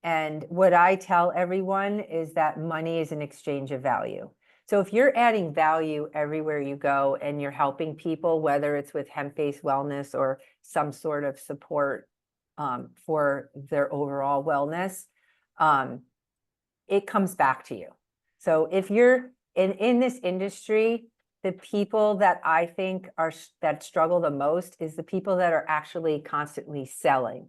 And what I tell everyone is that money is an exchange of value. So if you're adding value everywhere you go and you're helping people, whether it's with hemp-based wellness or some sort of support for their overall wellness, it comes back to you. So if you're in this industry, the people that I think that struggle the most is the people that are actually constantly selling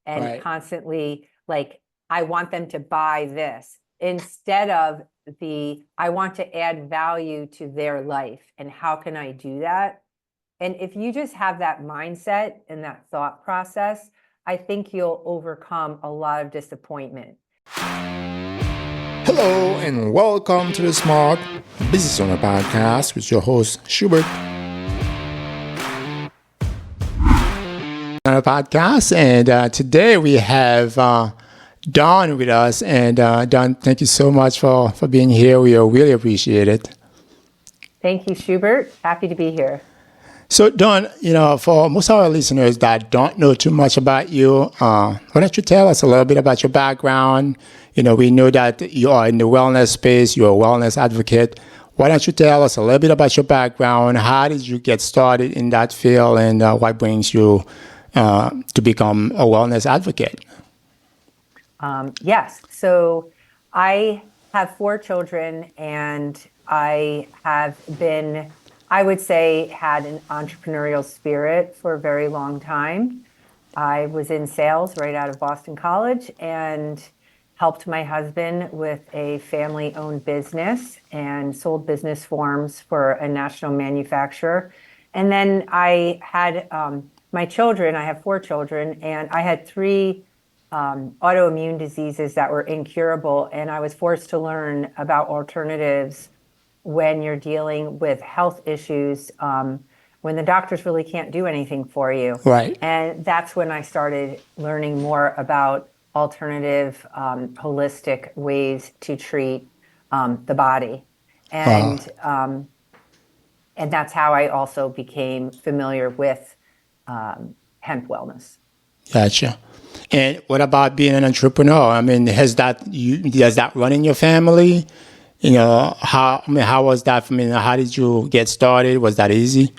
and constantly like, I want them to buy this instead of I want to add value to their life. And how can I do that? And if you just have that mindset and that thought process, I think you'll overcome a lot of disappointment. Hello and welcome to the Smart Business Owner Podcast with your host, Schubert. On a podcast, and today we have Dawn with us. And Dawn, thank you so much for being here. We really appreciate it. Thank you, Schubert. Happy to be here. So, Dawn, for most of our listeners that don't know too much about you, why don't you tell us a little bit about your background? We know that you are in the wellness space. You're a wellness advocate. Why don't you tell us a little bit about your background? How did you get started in that field, and what brings you to become a wellness advocate? Yes. So I have 4 children, and I have been, I would say, had an entrepreneurial spirit for a very long time. I was in sales right out of Boston College and helped my husband with a family-owned business and sold business forms for a national manufacturer. And then I had my children. I have 4 children, and I had 3 autoimmune diseases that were incurable, and I was forced to learn about alternatives when you're dealing with health issues, when the doctors really can't do anything for you. Right. And that's when I started learning more about alternative, holistic ways to treat the body. And that's how I also became familiar with hemp wellness. Gotcha. And what about being an entrepreneur? I mean, does that run in your family? How was that? How did you get started? Was that easy?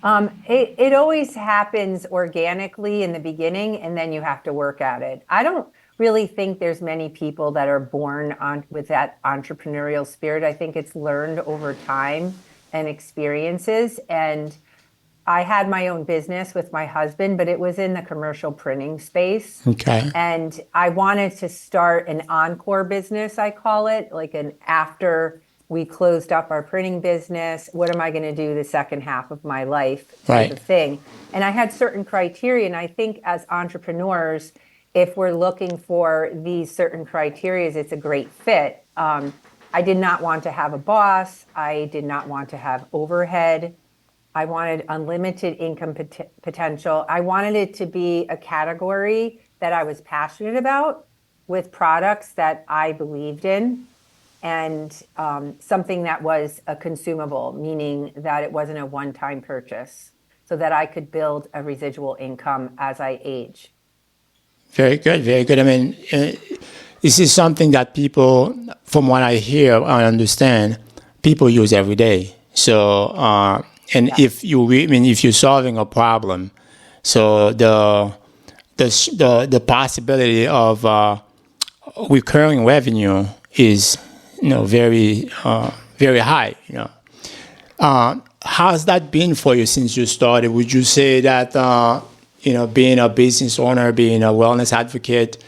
It always happens organically in the beginning, and then you have to work at it. I don't really think there's many people that are born with that entrepreneurial spirit. I think it's learned over time and experiences. And I had my own business with my husband, but it was in the commercial printing space. Okay. And I wanted to start an encore business, I call it, like an after we closed up our printing business, what am I going to do the second half of my life type of thing. And I had certain criteria. And I think as entrepreneurs, if we're looking for these certain criteria, it's a great fit. I did not want to have a boss. I did not want to have overhead. I wanted unlimited income potential. I wanted it to be a category that I was passionate about with products that I believed in, and something that was a consumable, meaning that it wasn't a one-time purchase, so that I could build a residual income as I age. Very good, very good. I mean, this is something that people, from what I hear, I understand, people use every day. So, if you're solving a problem, so the possibility of recurring revenue is very high. How's that been for you since you started? Would you say that being a business owner, being a wellness advocate,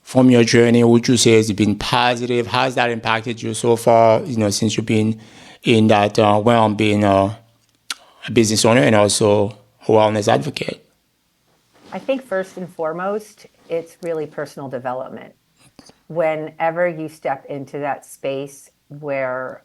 from your journey, would you say it's been positive? How has that impacted you so far? Since you've been in that realm, being a business owner and also a wellness advocate? I think first and foremost, it's really personal development. Whenever you step into that space where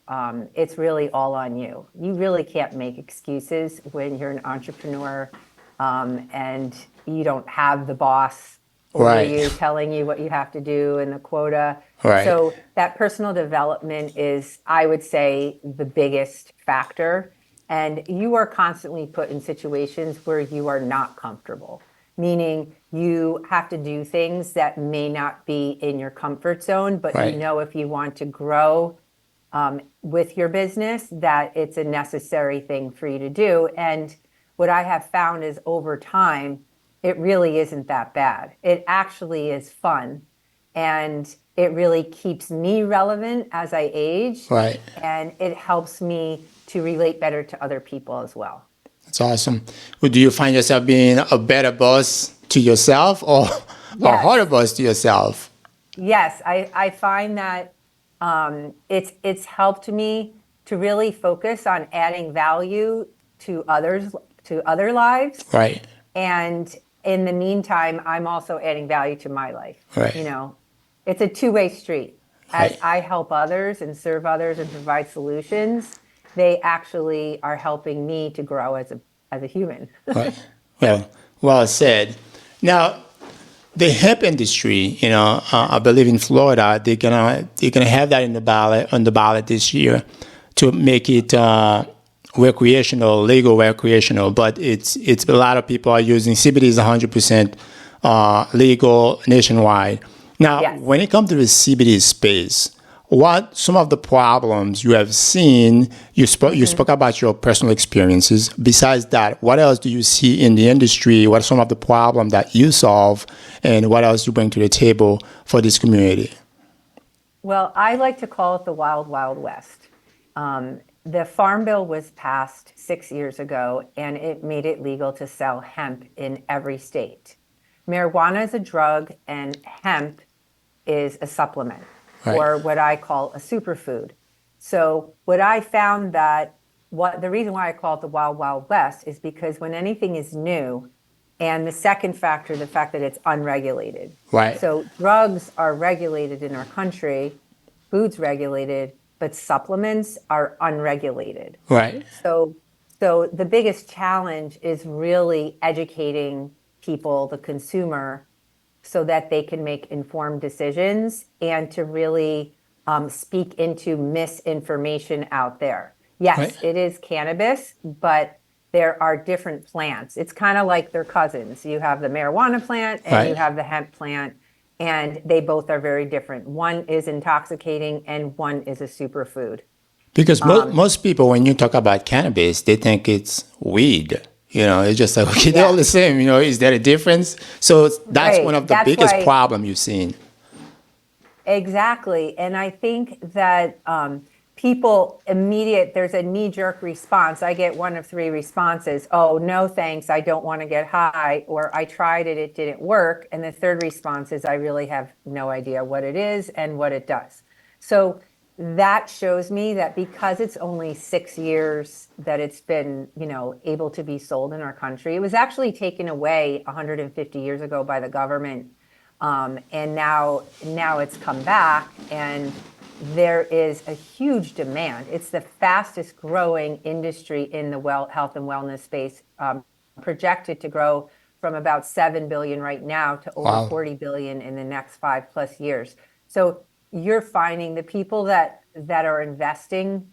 it's really all on you, you really can't make excuses when you're an entrepreneur and you don't have the boss over you telling you what you have to do and the quota. Right. So that personal development is, I would say, the biggest factor. And you are constantly put in situations where you are not comfortable. meaning you have to do things that may not be in your comfort zone, but Right. you know if you want to grow with your business, that it's a necessary thing for you to do. And what I have found is over time, it really isn't that bad. It actually is fun. And it really keeps me relevant as I age. Right. And it helps me to relate better to other people as well. That's awesome. Well, do you find yourself being a better boss to yourself or a Yes. harder boss to yourself? Yes, I find that it's helped me to really focus on adding value to others, to other lives. Right. And in the meantime, I'm also adding value to my life. Right. You know, it's a two-way street. As Right. I help others and serve others and provide solutions, they actually are helping me to grow as a human. Right. Well said. Now, the hemp industry, I believe in Florida, they're gonna have that on the ballot this year to make it legal recreational. But it's a lot of people are using CBD is 100% legal nationwide. Now, Yes. when it comes to the CBD space, what some of the problems you have seen? You spoke about your personal experiences. Besides that, what else do you see in the industry? What are some of the problems that you solve, and what else you bring to the table for this community? Well, I like to call it the Wild Wild West. The Farm Bill was passed 6 years ago, and it made it legal to sell hemp in every state. Marijuana is a drug, and hemp is a supplement, Right. or what I call a superfood. So what I found the reason why I call it the Wild Wild West is because when anything is new, and the second factor, the fact that it's unregulated. Right. So drugs are regulated in our country, food's regulated, but supplements are unregulated. Right. So the biggest challenge is really educating people, the consumer, so that they can make informed decisions and to really speak into misinformation out there. Yes, Right. it is cannabis, but there are different plants. It's kind of like they're cousins. You have the marijuana plant and you Right. have the hemp plant, and they both are very different. One is intoxicating and one is a superfood. Because most people, when you talk about cannabis, they think it's weed. It's just like, okay, they're all the same. Is there a difference? So that's Right. one of the That's biggest why- problem you've seen. Exactly. And I think that there's a knee-jerk response. I get one of three responses. Oh, no, thanks. I don't want to get high. Or I tried it, it didn't work. And the third response is I really have no idea what it is and what it does. So that shows me that because it's only 6 years that it's been, able to be sold in our country, it was actually taken away 150 years ago by the government. And now it's come back, and there is a huge demand. It's the fastest growing industry in the health and wellness space, projected to grow from about 7 billion right now to over Wow. 40 billion in the next 5+ years. So you're finding the people that are investing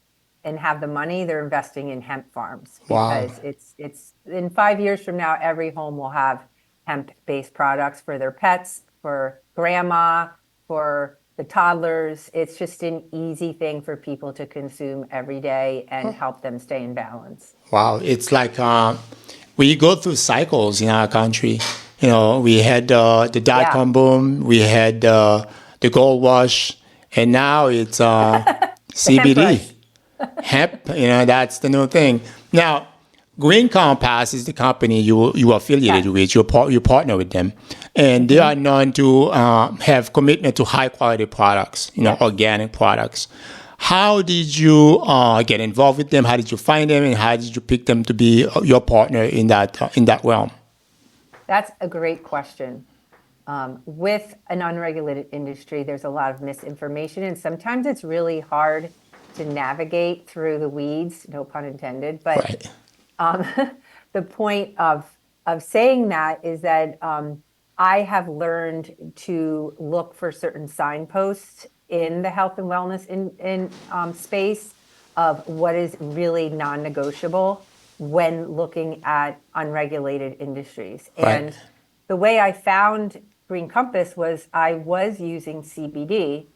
and have the money, they're investing in hemp farms, Wow. because it's in 5 years from now, every home will have hemp-based products for their pets, for grandma, for the toddlers. It's just an easy thing for people to consume every day and help them stay in balance. Wow, it's like we go through cycles in our country. We had the dot-com boom, we had the gold rush, and now it's CBD, hemp. That's the new thing. Now, Green Compass is the company you are affiliated with. You partner with them, and they are known to have commitment to high quality products. Organic products. How did you get involved with them? How did you find them, and how did you pick them to be your partner in that realm? That's a great question. With an unregulated industry, there's a lot of misinformation, and sometimes it's really hard to navigate through the weeds, no pun intended. But Right. the point of saying that is that I have learned to look for certain signposts in the health and wellness in space of what is really non-negotiable when looking at unregulated industries. Right. And the way I found Green Compass was I was using CBD,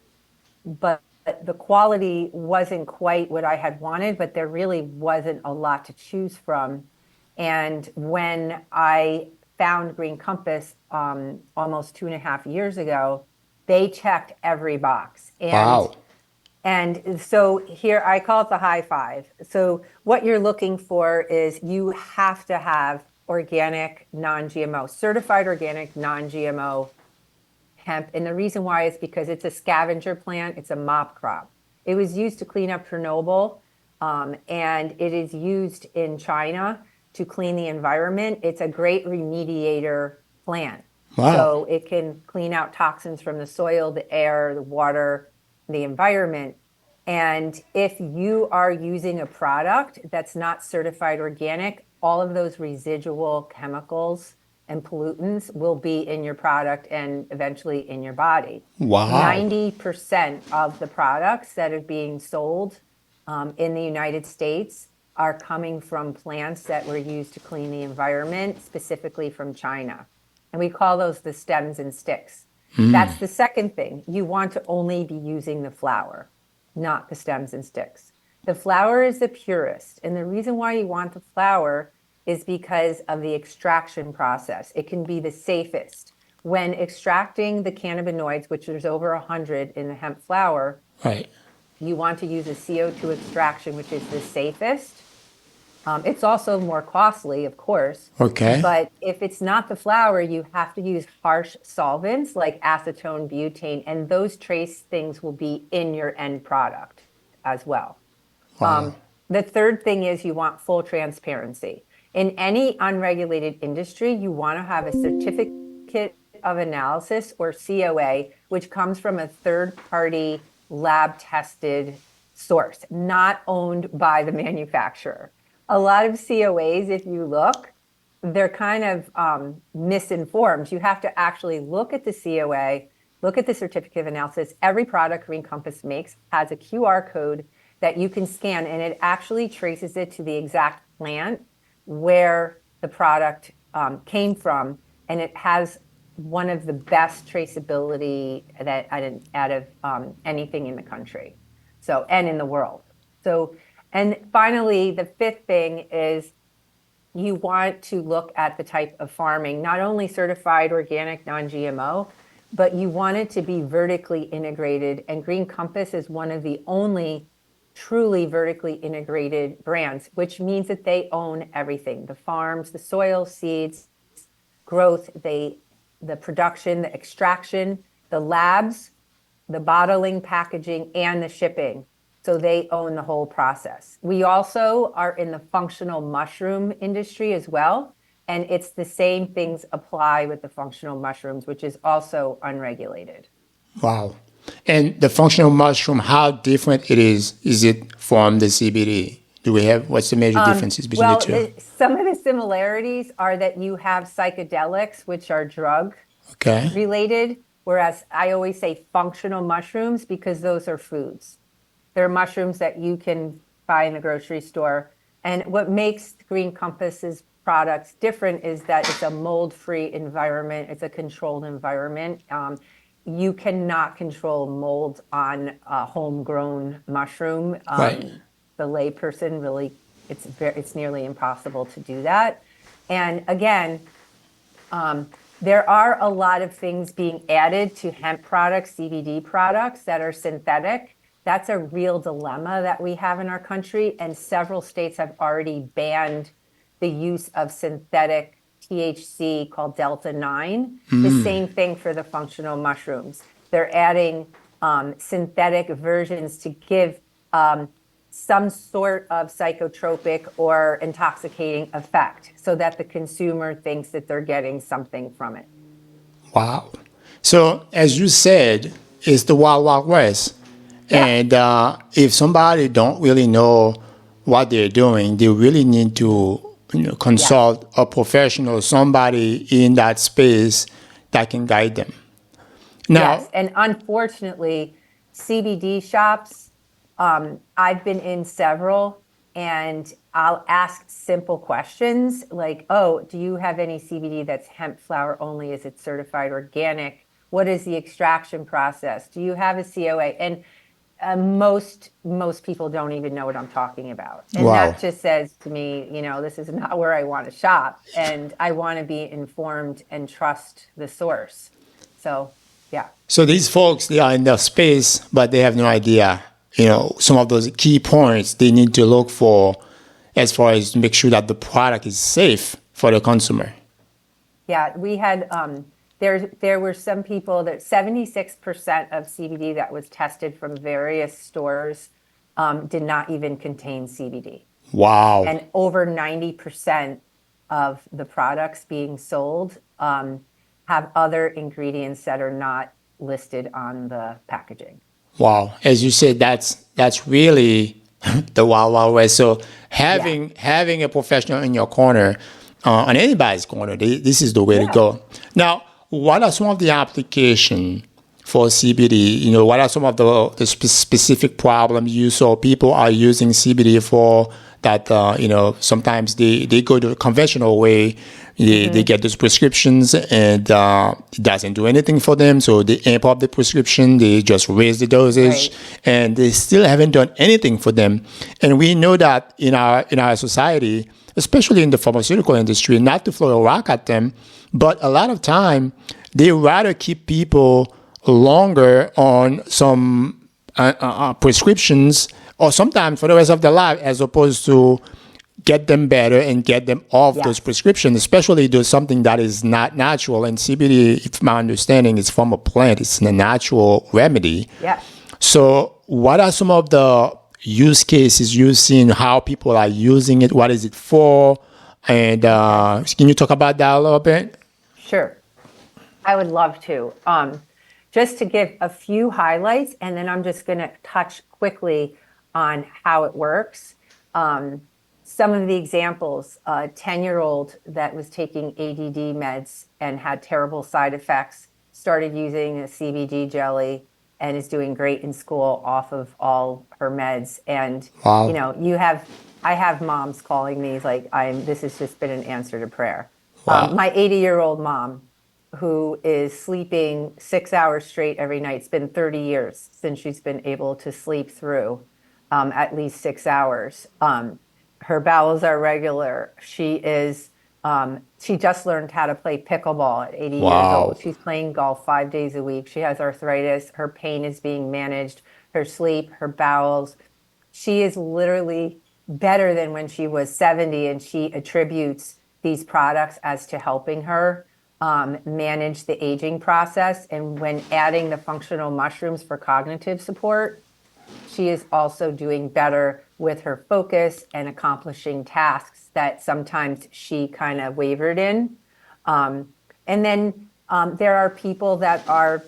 but the quality wasn't quite what I had wanted, but there really wasn't a lot to choose from. And when I found Green Compass almost 2.5 years ago, they checked every box. Wow. And so here I call it the high five. So what you're looking for is you have to have organic, non-GMO, certified organic, non-GMO hemp. And the reason why is because it's a scavenger plant. It's a mop crop. It was used to clean up Chernobyl, and it is used in China to clean the environment. It's a great remediator plant. Wow. So it can clean out toxins from the soil, the air, the water, the environment. And if you are using a product that's not certified organic, all of those residual chemicals and pollutants will be in your product and eventually in your body. Wow. 90% of the products that are being sold in the United States are coming from plants that were used to clean the environment, specifically from China. And we call those the stems and sticks. That's the second thing. You want to only be using the flower, not the stems and sticks. The flower is the purest. And the reason why you want the flower is because of the extraction process. It can be the safest. When extracting the cannabinoids, which there's over 100 in the hemp flower, Right. you want to use a CO2 extraction, which is the safest. It's also more costly, of course. Okay. But if it's not the flower, you have to use harsh solvents like acetone, butane, and those trace things will be in your end product as well. Wow. The third thing is you want full transparency. In any unregulated industry, you want to have a certificate of analysis, or COA, which comes from a third-party lab-tested source, not owned by the manufacturer. A lot of COAs, if you look, they're kind of misinformed. You have to actually look at the COA, look at the certificate of analysis. Every product Green Compass makes has a QR code that you can scan, and it actually traces it to the exact plant where the product came from, and it has one of the best traceability that out of anything in the country, so, and in the world. So, and finally, the fifth thing is you want to look at the type of farming, not only certified organic, non-GMO, but you want it to be vertically integrated. And Green Compass is one of the only truly vertically integrated brands, which means that they own everything: the farms, the soil, seeds, growth, the production, the extraction, the labs, the bottling, packaging, and the shipping. So they own the whole process. We also are in the functional mushroom industry as well. And it's the same things apply with the functional mushrooms, which is also unregulated. Wow. And the functional mushroom, how different it is it from the CBD? What's the major differences between the two? Some of the similarities are that you have psychedelics, which are drug related, whereas I always say functional mushrooms because those are foods. They're mushrooms that you can buy in the grocery store. And what makes Green Compass's products different is that it's a mold-free environment. It's a controlled environment. You cannot control mold on a homegrown mushroom. Right. The layperson really, it's nearly impossible to do that. And again, there are a lot of things being added to hemp products, CBD products that are synthetic. That's a real dilemma that we have in our country, and several states have already banned the use of synthetic THC called Delta 9. The same thing for the functional mushrooms. They're adding synthetic versions to give some sort of psychotropic or intoxicating effect so that the consumer thinks that they're getting something from it. Wow. So as you said, it's the Wild Wild West. Yeah. And if somebody don't really know what they're doing, they really need to consult a professional, somebody in that space that can guide them. Now, yes, and unfortunately, CBD shops, I've been in several, and I'll ask simple questions like, oh, do you have any CBD that's hemp flower only? Is it certified organic? What is the extraction process? Do you have a COA? And most people don't even know what I'm talking about. And Wow. that just says to me, this is not where I want to shop. And I want to be informed and trust the source. So, yeah. So these folks, they are in the space, but they have no idea, some of those key points they need to look for as far as to make sure that the product is safe for the consumer. Yeah, we had there were some people that 76% of CBD that was tested from various stores did not even contain CBD. Wow. And over 90% of the products being sold have other ingredients that are not listed on the packaging. Wow. As you said, that's really the wild, wild west. So having a professional in your corner, on anybody's corner, this is the way to go. Now, what are some of the applications for CBD? What are some of the specific problems you saw people are using CBD for that, sometimes they go the conventional way. They get those prescriptions and it doesn't do anything for them. So they amp up the prescription. They just raise the dosage and they still haven't done anything for them. And we know that in our society, especially in the pharmaceutical industry, not to throw a rock at them, but a lot of time they rather keep people longer on some prescriptions or sometimes for the rest of their life as opposed to get them better and get them off those prescriptions, especially do something that is not natural. And CBD, if my understanding, is from a plant. It's a natural remedy. Yeah. So what are some of the use cases you've seen, how people are using it? What is it for? And can you talk about that a little bit? Sure. I would love to. Just to give a few highlights, and then I'm just going to touch quickly on how it works. Some of the examples, a 10-year-old that was taking ADD meds and had terrible side effects, started using a CBD jelly and is doing great in school off of all her meds. And, I have moms calling me like, this has just been an answer to prayer. Wow. My 80-year-old mom, who is sleeping 6 hours straight every night. It's been 30 years since she's been able to sleep through at least 6 hours. Her bowels are regular. She just learned how to play pickleball at 80 years old. She's playing golf 5 days a week. She has arthritis. Her pain is being managed. Her sleep, her bowels. She is literally better than when she was 70, and she attributes these products as to helping her manage the aging process. And when adding the functional mushrooms for cognitive support, she is also doing better with her focus and accomplishing tasks that sometimes she kind of wavered in. And then there are people that are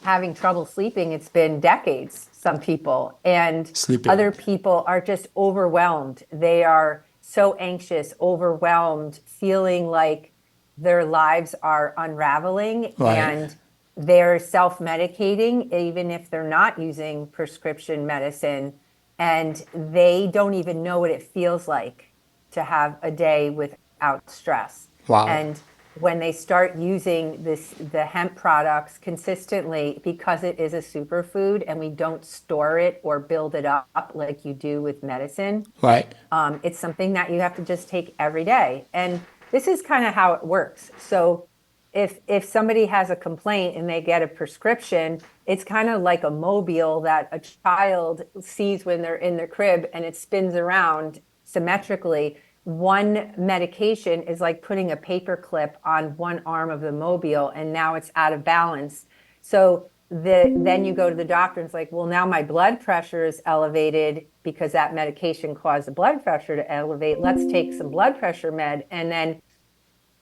having trouble sleeping. It's been decades, some people. And other people are just overwhelmed. They are so anxious, overwhelmed, feeling like their lives are unraveling and they're self-medicating, even if they're not using prescription medicine, and they don't even know what it feels like to have a day without stress. And when they start using the hemp products consistently, because it is a superfood and we don't store it or build it up like you do with medicine, it's something that you have to just take every day. And this is kind of how it works. So if somebody has a complaint and they get a prescription, it's kind of like a mobile that a child sees when they're in their crib and it spins around symmetrically. One medication is like putting a paper clip on one arm of the mobile, and now it's out of balance. So then you go to the doctor and it's like, well, now my blood pressure is elevated because that medication caused the blood pressure to elevate. Let's take some blood pressure med, and then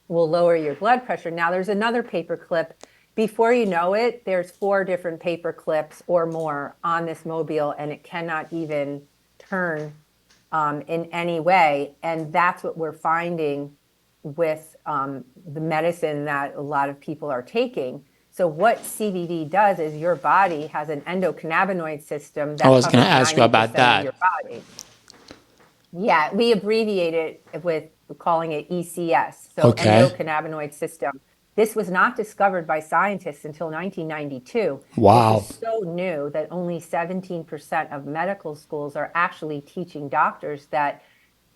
we'll lower your blood pressure. Now there's another paper clip. Before you know it, there's 4 different paper clips or more on this mobile, and it cannot even turn in any way. And that's what we're finding with the medicine that a lot of people are taking. So what CBD does is your body has an endocannabinoid system that I was going to ask you about that. your body. Yeah, we abbreviate it with calling it ECS, so Okay. endocannabinoid system. This was not discovered by scientists until 1992. This is Wow. so new that only 17% of medical schools are actually teaching doctors that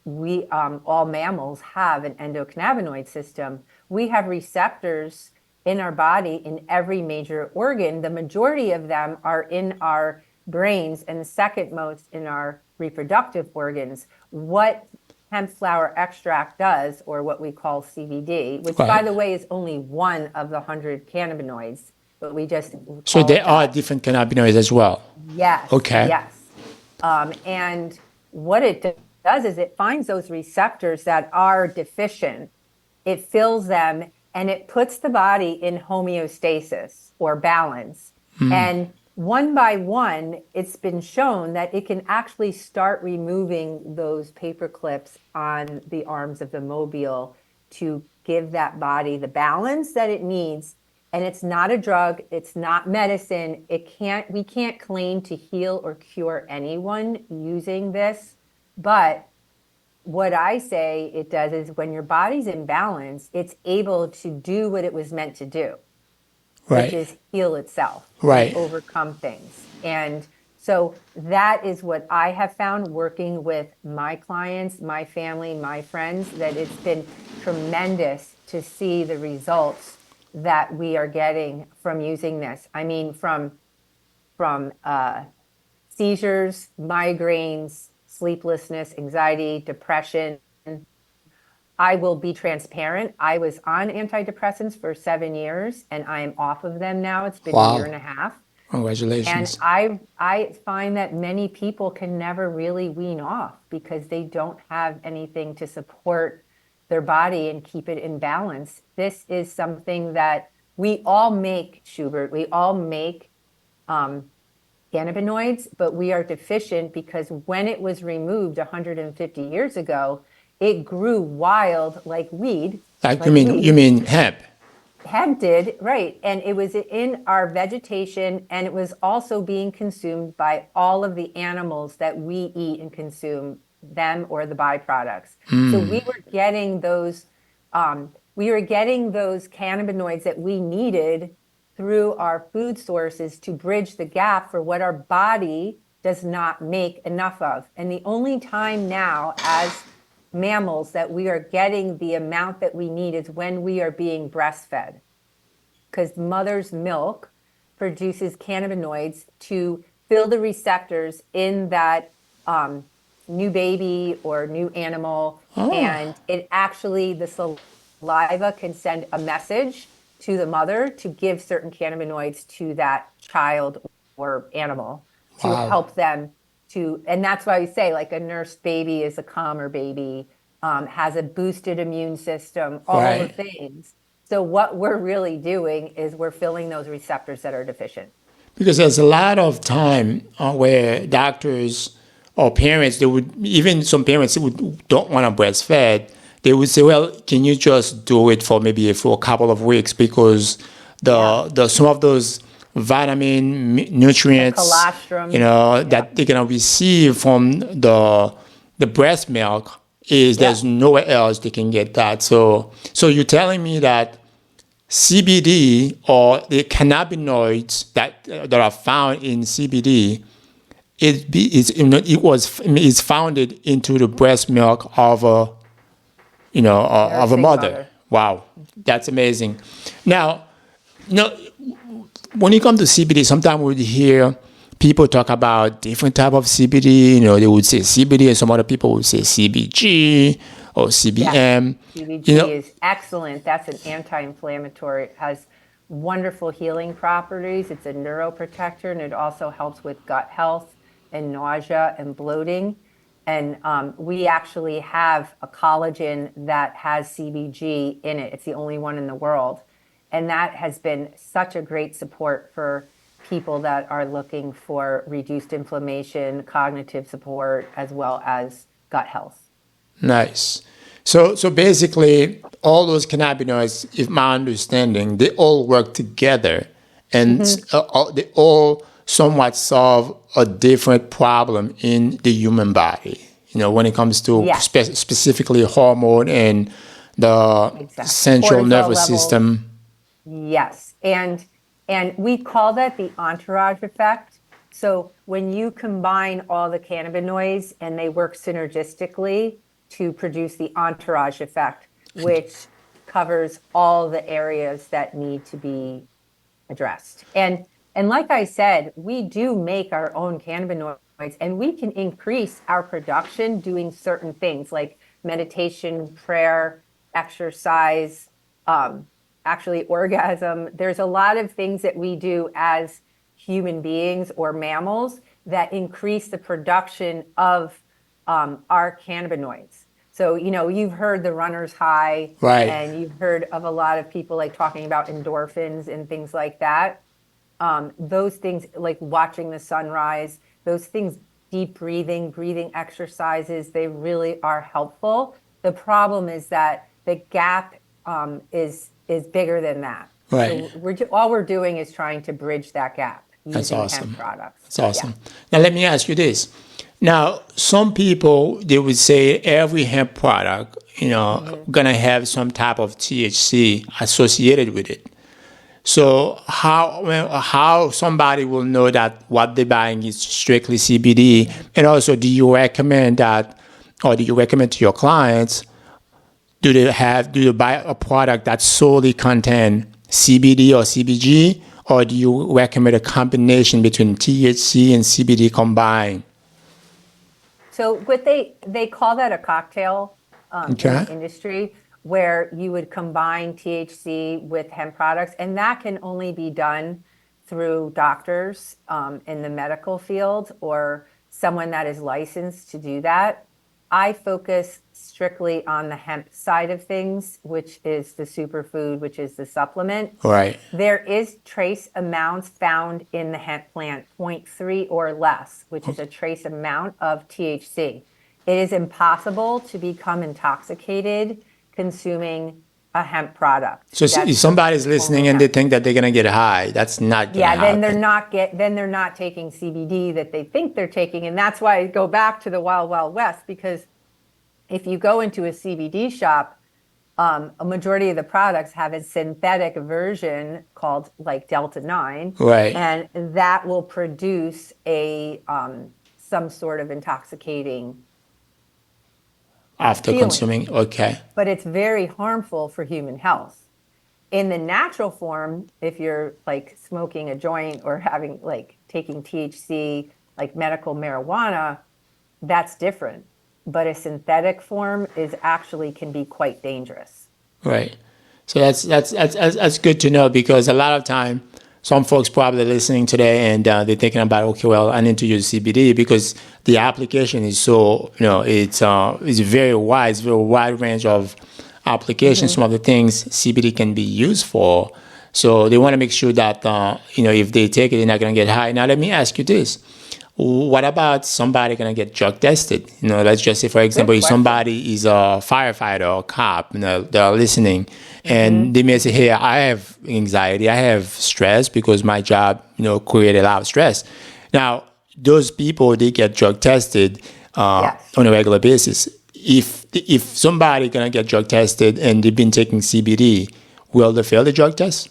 we all mammals have an endocannabinoid system. We have receptors in our body in every major organ. The majority of them are in our brains, and the second most in our reproductive organs. What hemp flower extract does, or what we call CBD, which by Right. the way is only one of the 100 cannabinoids, but we just So call there it are that. different cannabinoids as well. Yes, Okay. yes. And what it does is it finds those receptors that are deficient, it fills them, and it puts the body in homeostasis or balance. And one by one, it's been shown that it can actually start removing those paper clips on the arms of the mobile to give that body the balance that it needs. And it's not a drug, it's not medicine. We can't claim to heal or cure anyone using this. But what I say it does is when your body's in balance, it's able to do what it was meant to do, which Right. is heal itself and Right. overcome things. And so that is what I have found working with my clients, my family, my friends, that it's been tremendous to see the results that we are getting from using this. I mean, from seizures, migraines, sleeplessness, anxiety, depression. I will be transparent. I was on antidepressants for 7 years and I am off of them now. It's been a year and Wow. a half. And Congratulations. I find that many people can never really wean off because they don't have anything to support their body and keep it in balance. This is something that we all make, Schubert. We all make cannabinoids, but we are deficient because when it was removed 150 years ago, it grew wild like weed, Like like you weed. mean hemp? Hemp did, right. And it was in our vegetation, and it was also being consumed by all of the animals that we eat and consume, them or the byproducts. So we were getting those cannabinoids that we needed through our food sources to bridge the gap for what our body does not make enough of. And the only time now as mammals that we are getting the amount that we need is when we are being breastfed, because mother's milk produces cannabinoids to fill the receptors in that new baby or new animal. Oh, And it actually, the saliva can send a message to the mother to give certain cannabinoids to that child or animal to wow. help them and that's why we say like a nursed baby is a calmer baby, has a boosted immune system, all the Right. things. So what we're really doing is we're filling those receptors that are deficient. Because there's a lot of time where doctors or parents, they would, even some parents would don't want to breastfeed. They would say, well, can you just do it for maybe for a couple of weeks because Yeah. the some of those vitamin The nutrients, colostrum. Yeah. that they're gonna receive from the breast milk is Yeah. there's nowhere else they can get that. So you're telling me that CBD or the cannabinoids that are found in CBD is founded into the breast milk of a Nursing mother. mother. Wow, that's amazing. Now, you know, when it comes to CBD, sometimes we would hear people talk about different type of CBD. They would say CBD, and some other people would say CBG or Yes. CBM. You CBG know, is excellent. That's an anti-inflammatory. It has wonderful healing properties. It's a neuroprotector, and it also helps with gut health and nausea and bloating. And we actually have a collagen that has CBG in it. It's the only one in the world. And that has been such a great support for people that are looking for reduced inflammation, cognitive support, as well as gut health. nice. So basically, all those cannabinoids, if my understanding, they all work together, and they all somewhat solve a different problem in the human body. when it comes to Yes. specifically hormone and the Exactly. central Cortisol nervous levels. system. Yes. And we call that the entourage effect. So when you combine all the cannabinoids and they work synergistically to produce the entourage effect, which covers all the areas that need to be addressed. And like I said, we do make our own cannabinoids and we can increase our production doing certain things like meditation, prayer, exercise, actually orgasm. There's a lot of things that we do as human beings or mammals that increase the production of our cannabinoids. So, you've heard the runner's high, Right. and you've heard of a lot of people like talking about endorphins and things like that. Those things like watching the sunrise, those things, deep breathing exercises, they really are helpful. The problem is that the gap is bigger than that. Right. So all we're doing is trying to bridge that gap That's using awesome. hemp products. That's awesome. Now, let me ask you this. Now, some people, they would say every hemp product, going to have some type of THC associated with it. So how somebody will know that what they're buying is strictly CBD? And also, do you recommend that, or do you recommend to your clients, do you buy a product that solely contain CBD or CBG, or do you recommend a combination between THC and CBD combined? So what they call that a cocktail in Okay. the industry, where you would combine THC with hemp products, and that can only be done through doctors in the medical field or someone that is licensed to do that. I focus strictly on the hemp side of things, which is the superfood, which is the supplement. Right. There is trace amounts found in the hemp plant, 0.3 or less, which is a trace amount of THC. It is impossible to become intoxicated consuming a hemp product. So if somebody's listening and they think that they're gonna get high, that's not gonna happen. then they're not taking CBD that they think they're taking, and that's why I go back to the Wild Wild West, because if you go into a CBD shop, a majority of the products have a synthetic version called like Delta 9, Right. and that will produce a some sort of intoxicating After feeling. consuming, okay. But it's very harmful for human health. In the natural form, if you're like smoking a joint or having like taking THC, like medical marijuana, that's different. But a synthetic form is actually can be quite dangerous. Right. So that's good to know, because a lot of time some folks probably listening today and they're thinking about, okay, well, I need to use CBD because the application is so, it's very wide range of applications. Mm-hmm. Some of the things CBD can be used for. So they want to make sure that, if they take it, they're not going to get high. Now, let me ask you this. What about somebody going to get drug tested? Let's just say, for example, if somebody is a firefighter or a cop, they're listening, and they may say, hey, I have anxiety, I have stress because my job, created a lot of stress. Now, those people, they get drug tested on a regular basis. If somebody going to get drug tested and they've been taking CBD, will they fail the drug test?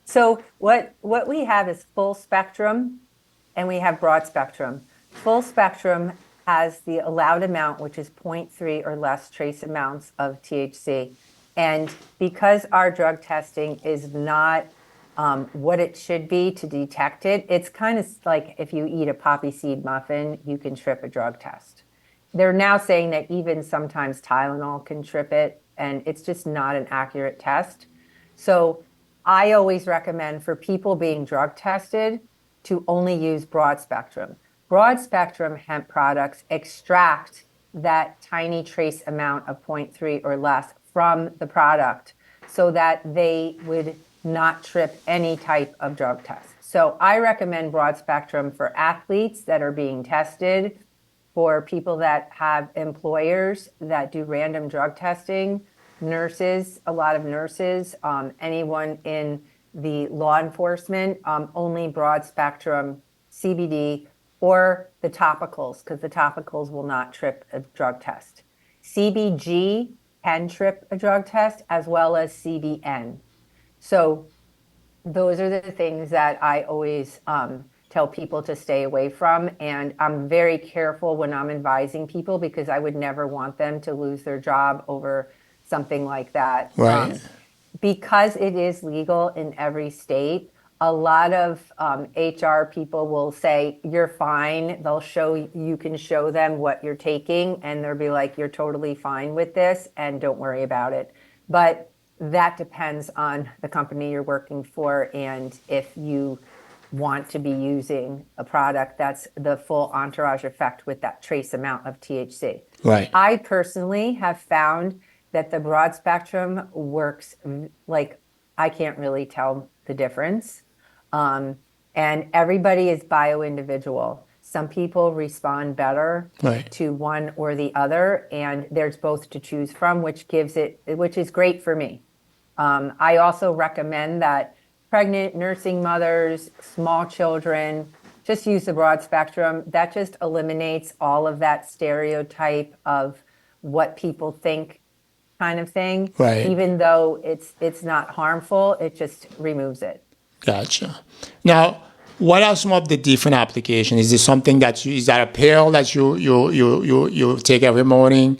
So what we have is full spectrum, and we have broad spectrum. Full spectrum has the allowed amount, which is 0.3 or less trace amounts of THC. And because our drug testing is not what it should be to detect it, it's kind of like if you eat a poppy seed muffin, you can trip a drug test. They're now saying that even sometimes Tylenol can trip it, and it's just not an accurate test. So I always recommend for people being drug tested to only use broad spectrum. Broad spectrum hemp products extract that tiny trace amount of 0.3 or less from the product so that they would not trip any type of drug test. So I recommend broad spectrum for athletes that are being tested, for people that have employers that do random drug testing, nurses, a lot of nurses, anyone in the law enforcement, only broad spectrum CBD or the topicals, because the topicals will not trip a drug test. CBG can trip a drug test, as well as CBN. So those are the things that I always tell people to stay away from. And I'm very careful when I'm advising people, because I would never want them to lose their job over something like that. Right. Because it is legal in every state, a lot of HR people will say, you're fine. You can show them what you're taking, and they'll be like, you're totally fine with this, and don't worry about it. But that depends on the company you're working for, and if you want to be using a product that's the full entourage effect with that trace amount of THC. Right. I personally have found that the broad spectrum works, like, I can't really tell the difference. And everybody is bio-individual. Some people respond better Right. to one or the other, and there's both to choose from, which is great for me. I also recommend that pregnant, nursing mothers, small children, just use the broad spectrum. That just eliminates all of that stereotype of what people think kind of thing. Right. Even though it's not harmful, it just removes it. Gotcha. Now, what are some of the different applications? Is this something is that a pill that you take every morning?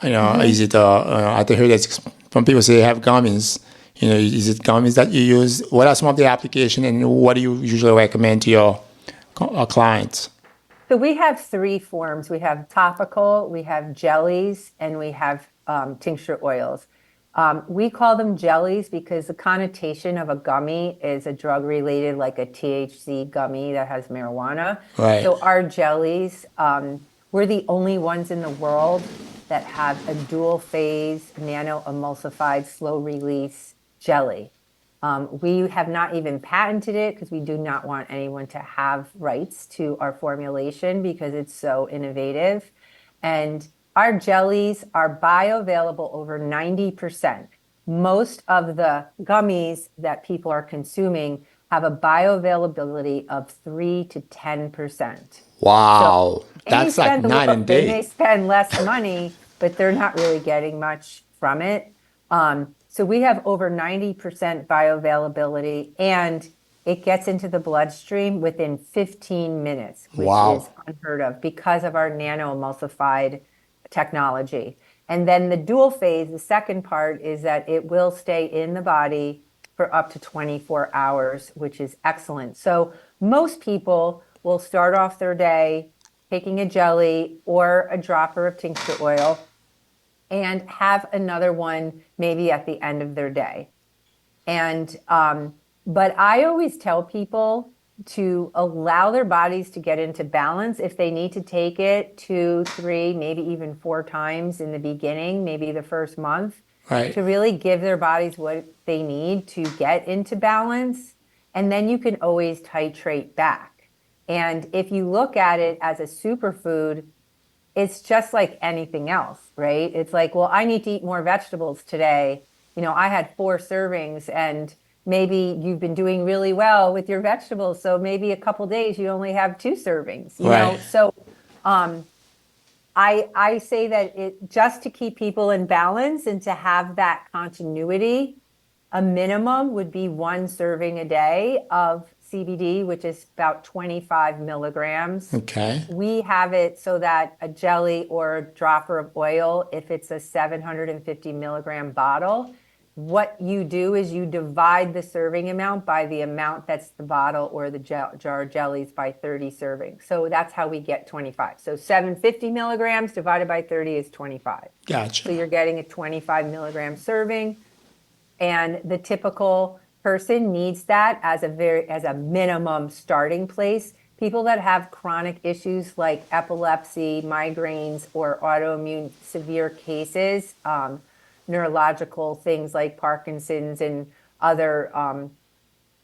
Is it I heard that some people say they have gummies. Is it gummies that you use? What are some of the applications, and what do you usually recommend to your clients? So we have three forms. We have topical, we have jellies, and we have tincture oils. We call them jellies because the connotation of a gummy is a drug-related, like a THC gummy that has marijuana. Right. So our jellies, we're the only ones in the world that have a dual-phase nano-emulsified slow-release jelly. We have not even patented it because we do not want anyone to have rights to our formulation because it's so innovative. And our jellies are bioavailable over 90%. Most of the gummies that people are consuming have a bioavailability of 3 to 10%. Wow. So That's like night and day. They may spend less money, but they're not really getting much from it. So we have over 90% bioavailability, and it gets into the bloodstream within 15 minutes, which is unheard of because of our nano-emulsified technology. And then the dual phase, the second part, is that it will stay in the body for up to 24 hours, which is excellent. So most people will start off their day taking a jelly or a dropper of tincture oil and have another one maybe at the end of their day. And but I always tell people to allow their bodies to get into balance. If they need to take it 2, 3, maybe even 4 times in the beginning, maybe the first month, Right. to really give their bodies what they need to get into balance. And then you can always titrate back. And if you look at it as a superfood, it's just like anything else, right? It's like, well, I need to eat more vegetables today. I had 4 servings, and maybe you've been doing really well with your vegetables. So maybe a couple days you only have 2 servings, you know? So I say that it just to keep people in balance and to have that continuity, a minimum would be 1 serving a day of CBD, which is about 25 milligrams. Okay. We have it so that a jelly or a dropper of oil, if it's a 750 milligram bottle, what you do is you divide the serving amount by the amount that's the bottle or the jar of jellies by 30 servings. So that's how we get 25. So 750 milligrams divided by 30 is 25. Gotcha. So you're getting a 25 milligram serving, and the typical person needs that as a minimum starting place. People that have chronic issues like epilepsy, migraines, or autoimmune severe cases, neurological things like Parkinson's and other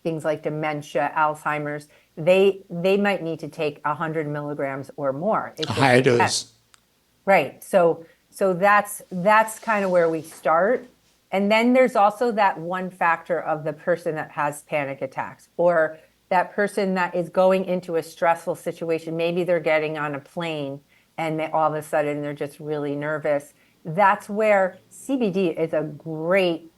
things like dementia, Alzheimer's, they might need to take 100 milligrams or more. A higher dose. Right. So that's kind of where we start. And then there's also that one factor of the person that has panic attacks or that person that is going into a stressful situation, maybe they're getting on a plane and all of a sudden they're just really nervous. That's where CBD is a great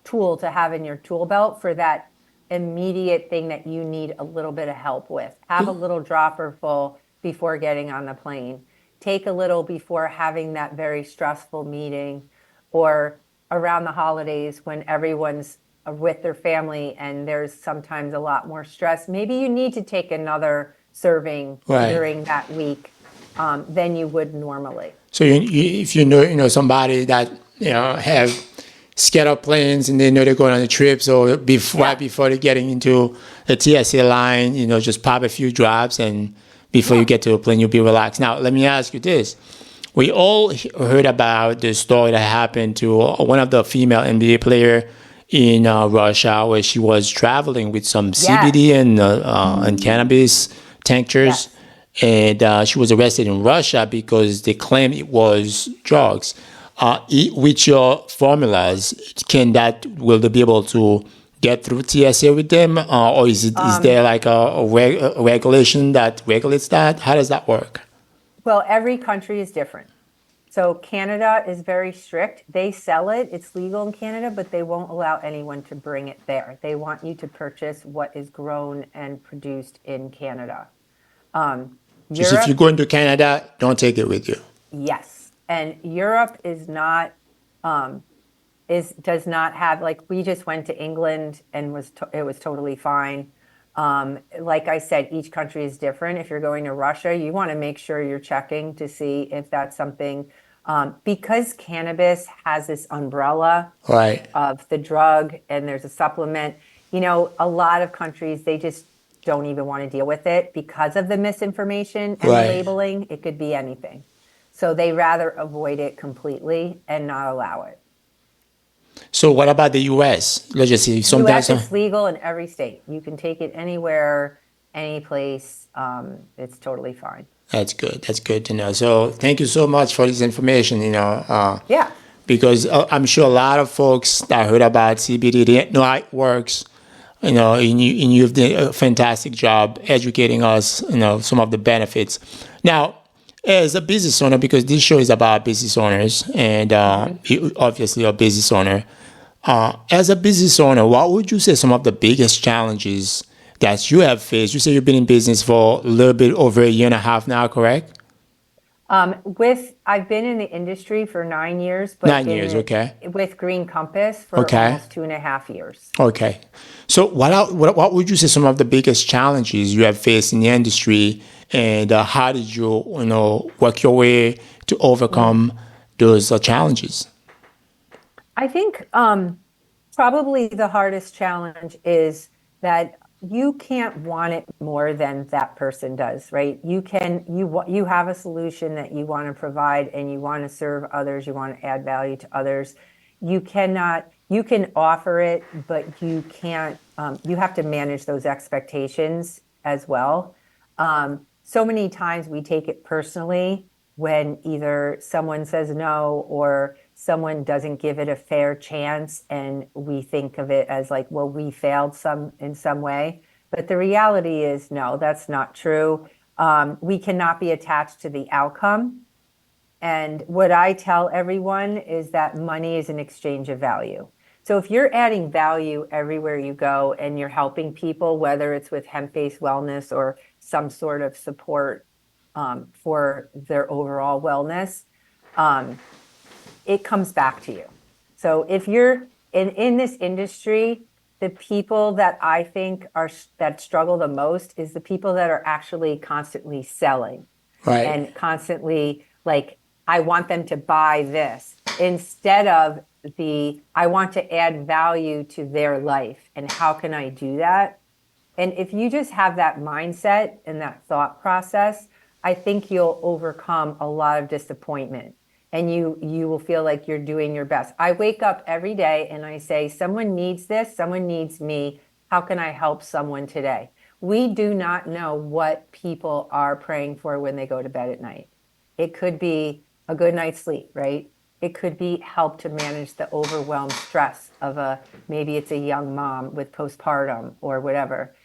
tool to have in your tool belt for that immediate thing that you need a little bit of help with. Have a little dropper full before getting on the plane. Take a little before having that very stressful meeting, or around the holidays when everyone's with their family and there's sometimes a lot more stress. Maybe you need to take another serving during that week than you would normally. So if you know somebody that have scared of planes and they know they're going on a trip, so right before they're getting into the TSA line, just pop a few drops, and before you get to a plane, you'll be relaxed. Now, let me ask you this. We all heard about the story that happened to one of the female NBA player in Russia, where she was traveling with some CBD and cannabis tinctures. And she was arrested in Russia because they claimed it was drugs. With your formulas, will they be able to get through TSA with them, or is there like a regulation that regulates that? How does that work? Well, every country is different. So Canada is very strict. They sell it. It's legal in Canada, but they won't allow anyone to bring it there. They want you to purchase what is grown and produced in Canada. Just if you go into Canada, don't take it with you. Yes. And Europe is not, does not have, like, we just went to England and it was totally fine. Like I said, each country is different. If you're going to Russia, you want to make sure you're checking to see if that's something, because cannabis has this umbrella of the drug and there's a supplement. A lot of countries, they just don't even want to deal with it because of the misinformation and the labeling. It could be anything. So they rather avoid it completely and not allow it. So what about the U.S.? Let's just see. U.S. is legal in every state. You can take it anywhere, any place. It's totally fine. That's good. That's good to know. So thank you so much for this information. Because I'm sure a lot of folks that heard about CBD, they know how it works. And you've done a fantastic job educating us. Some of the benefits. Now, as a business owner, because this show is about business owners, and you obviously are a business owner. As a business owner, what would you say some of the biggest challenges that you have faced? You say you've been in business for a little bit over a year and a half now, correct? I've been in the industry for 9 years. But 9 years, okay. With Green Compass for almost 2.5 years. Okay. So what would you say some of the biggest challenges you have faced in the industry, and how did you work your way to overcome those challenges? I think probably the hardest challenge is that you can't want it more than that person does, right? You have a solution that you want to provide, and you want to serve others. You want to add value to others. You can offer it, but you can't, you have to manage those expectations as well. So many times we take it personally when either someone says no or someone doesn't give it a fair chance, and we think of it as like, well, we failed in some way. But the reality is, no, that's not true. We cannot be attached to the outcome. And what I tell everyone is that money is an exchange of value. So if you're adding value everywhere you go and you're helping people, whether it's with hemp-based wellness or some sort of support for their overall wellness, it comes back to you. So if you're in this industry, the people that I think that struggle the most is the people that are actually constantly selling, and constantly like, I want them to buy this, instead of I want to add value to their life, and how can I do that? And if you just have that mindset and that thought process, I think you'll overcome a lot of disappointment, and you will feel like you're doing your best. I wake up every day and I say, someone needs this, someone needs me. How can I help someone today? We do not know what people are praying for when they go to bed at night. It could be a good night's sleep, right? It could be help to manage the overwhelmed stress of maybe it's a young mom with postpartum or whatever.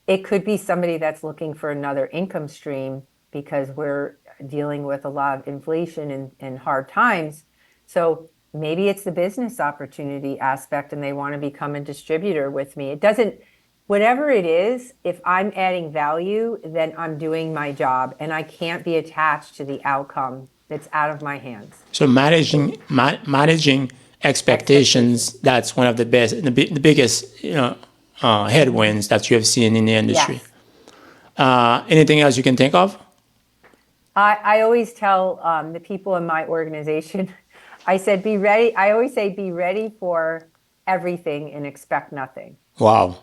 It could be somebody that's looking for another income stream because we're dealing with a lot of inflation and hard times. So maybe it's the business opportunity aspect and they want to become a distributor with me. It doesn't, whatever it is, if I'm adding value, then I'm doing my job and I can't be attached to the outcome that's out of my hands. So managing expectations, that's one of the biggest, headwinds that you have seen in the industry. Yes. Anything else you can think of? I always tell the people in my organization, I said, be ready. I always say, be ready for everything and expect nothing. Wow.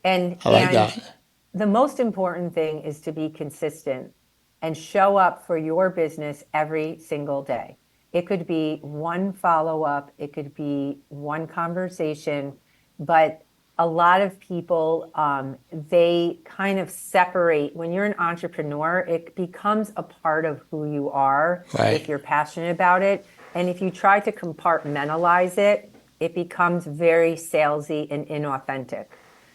And I like that. The most important thing is to be consistent and show up for your business every single day. It could be one follow-up, it could be one conversation, but a lot of people, they kind of separate. When you're an entrepreneur, it becomes a part of who you are if you're passionate about it. And if you try to compartmentalize it, it becomes very salesy and inauthentic.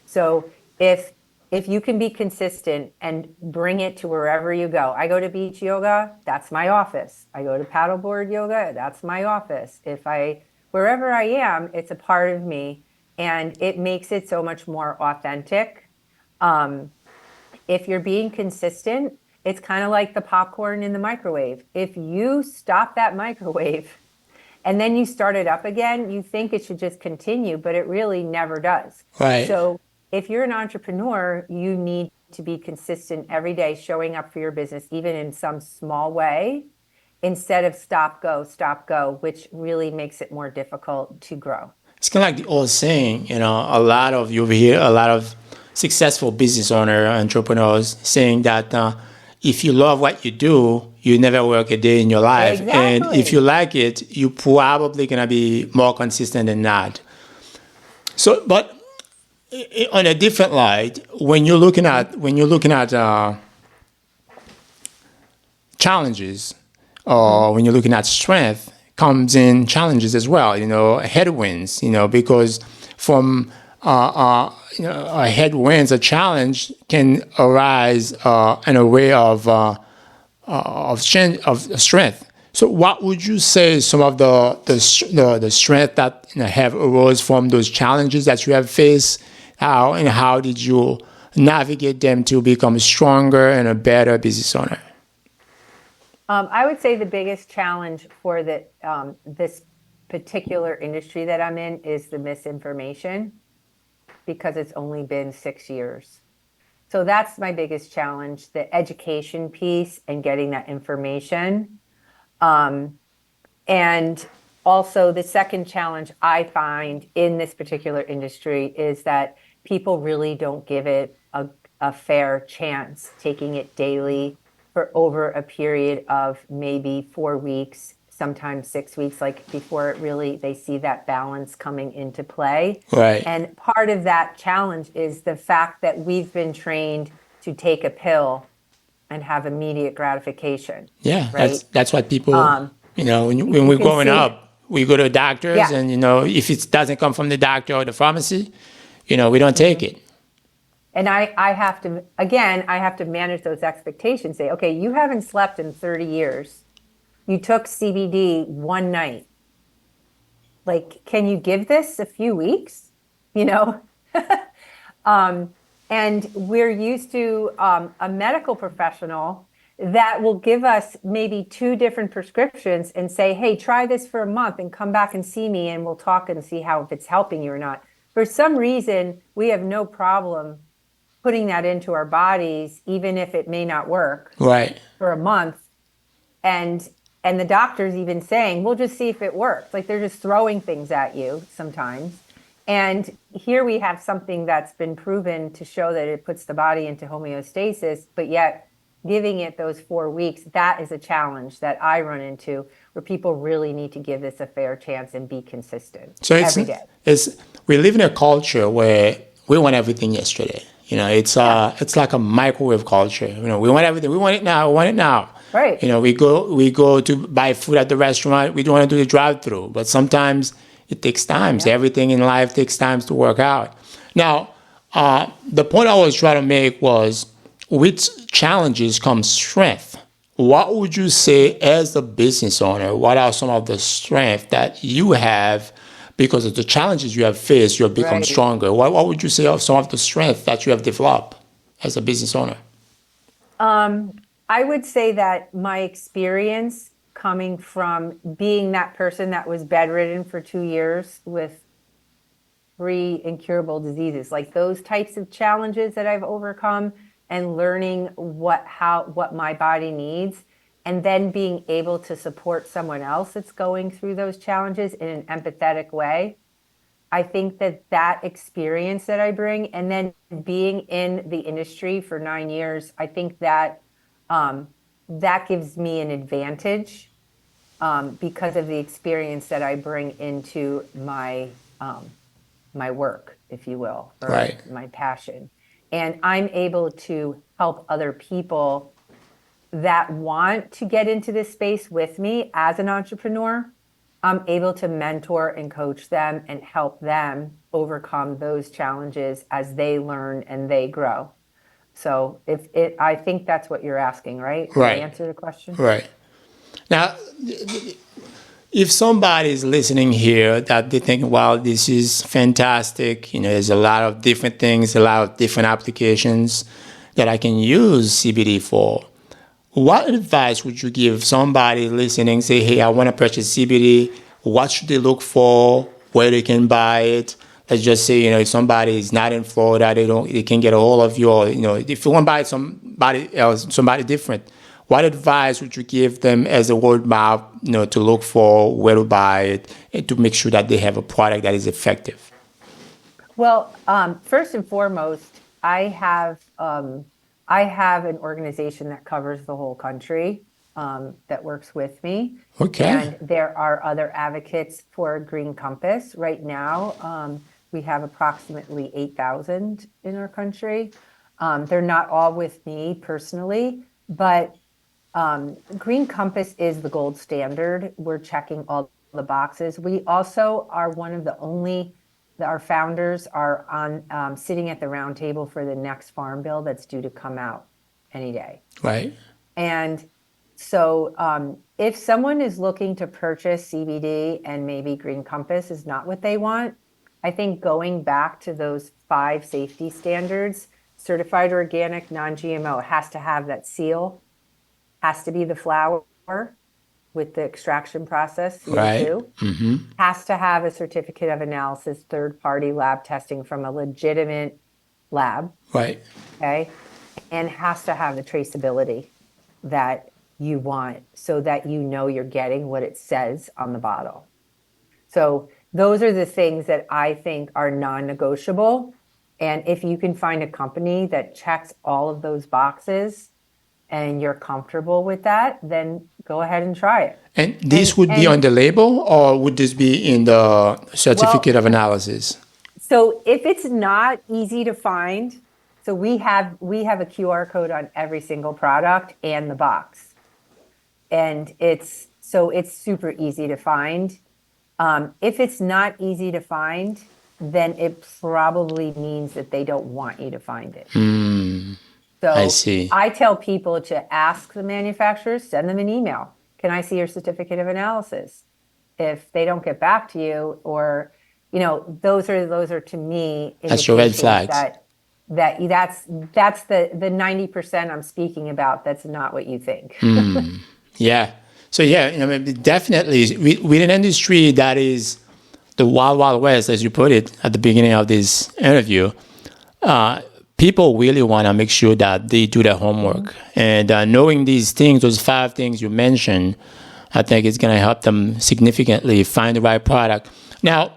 So if you can be consistent and bring it to wherever you go. I go to beach yoga, that's my office. I go to paddleboard yoga, that's my office. Wherever I am, it's a part of me. And it makes it so much more authentic. If you're being consistent, it's kind of like the popcorn in the microwave. If you stop that microwave and then you start it up again, you think it should just continue, but it really never does. Right. So if you're an entrepreneur, you need to be consistent every day, showing up for your business, even in some small way, instead of stop, go, which really makes it more difficult to grow. It's kind of like the old saying, you hear a lot of successful business entrepreneurs saying that if you love what you do, you never work a day in your life. Exactly. And if you like it, you're probably going to be more consistent than not. So, but on a different light, when you're looking at challenges, or when you're looking at strength, comes in challenges as well, headwinds, because from a headwinds, a challenge can arise in a way of strength. So what would you say some of the strength that have arose from those challenges that you have faced? How did you navigate them to become stronger and a better business owner? I would say the biggest challenge for this particular industry that I'm in is the misinformation, because it's only been 6 years. So that's my biggest challenge, the education piece and getting that information. And also the second challenge I find in this particular industry is that people really don't give it a fair chance, taking it daily for over a period of maybe 4 weeks, sometimes 6 weeks, like before they see that balance coming into play. Right. And part of that challenge is the fact that we've been trained to take a pill and have immediate gratification. Yeah, right? that's what people, when we're growing up, we go to doctors and, if it doesn't come from the doctor or the pharmacy, we don't take it. And I have to manage those expectations. Say, okay, you haven't slept in 30 years. You took CBD one night. Like, can you give this a few weeks? And we're used to a medical professional that will give us maybe 2 different prescriptions and say, hey, try this for a month and come back and see me and we'll talk and see if it's helping you or not. For some reason, we have no problem putting that into our bodies, even if it may not work for a month. And the doctor's even saying, we'll just see if it works. Like, they're just throwing things at you sometimes. And here we have something that's been proven to show that it puts the body into homeostasis, but yet giving it those 4 weeks, that is a challenge that I run into, where people really need to give this a fair chance and be consistent every day. We live in a culture where we want everything yesterday. It's like a microwave culture. We want everything. We want it now. We want it now. Right. We go to buy food at the restaurant. We don't want to do the drive-through, but sometimes it takes time. Yeah. Everything in life takes time to work out. Now, The point I was trying to make was, with challenges comes strength. What would you say as a business owner? What are some of the strengths that you have because of the challenges you have faced? You have become Right. stronger. What would you say are some of the strengths that you have developed as a business owner? I would say that my experience coming from being that person that was bedridden for 2 years with three incurable diseases, like those types of challenges that I've overcome, and learning what my body needs, and then being able to support someone else that's going through those challenges in an empathetic way. I think that experience that I bring, and then being in the industry for 9 years, I think that that gives me an advantage because of the experience that I bring into my work, if you will, or Right. my passion. And I'm able to help other people that want to get into this space with me as an entrepreneur. I'm able to mentor and coach them and help them overcome those challenges as they learn and they grow. So I think that's what you're asking, right? Did I Right. answer the question? Right. Now, if somebody is listening here that they think, wow, this is fantastic, there's a lot of different things, a lot of different applications that I can use CBD for. What advice would you give somebody listening, say, hey, I want to purchase CBD. What should they look for? Where they can buy it? Let's just say, if somebody is not in Florida, they can get a hold of you, or, if you want to buy somebody else, somebody different. What advice would you give them as a roadmap, to look for, where to buy it, and to make sure that they have a product that is effective? Well, first and foremost, I have an organization that covers the whole country that works with me. Okay. And there are other advocates for Green Compass. Right now, we have approximately 8,000 in our country. They're not all with me personally, but Green Compass is the gold standard. We're checking all the boxes. We also are one of the only, our founders are on sitting at the round table for the next farm bill that's due to come out any day. Right. And so if someone is looking to purchase CBD and maybe Green Compass is not what they want, I think going back to those 5 safety standards, certified organic, non-GMO, it has to have that seal, has to be the flower with the extraction process, CO2, Right. has to have a certificate of analysis, third-party lab testing from a legitimate lab, Right. okay, and has to have the traceability that you want so that you're getting what it says on the bottle. So those are the things that I think are non-negotiable. And if you can find a company that checks all of those boxes and you're comfortable with that, then go ahead and try it. And this would be on the label, or would this be in the certificate of analysis? So if it's not easy to find, so we have a QR code on every single product and the box. And it's super easy to find. If it's not easy to find, then it probably means that they don't want you to find it. So I see. I tell people to ask the manufacturers, send them an email. Can I see your certificate of analysis? If they don't get back to you, or those are to me That's your red flags. That's the 90% I'm speaking about. That's not what you think. Yeah. So yeah, definitely with an industry that is the wild, wild west, as you put it at the beginning of this interview, people really want to make sure that they do their homework. And knowing these things, those 5 things you mentioned, I think it's going to help them significantly find the right product. Now,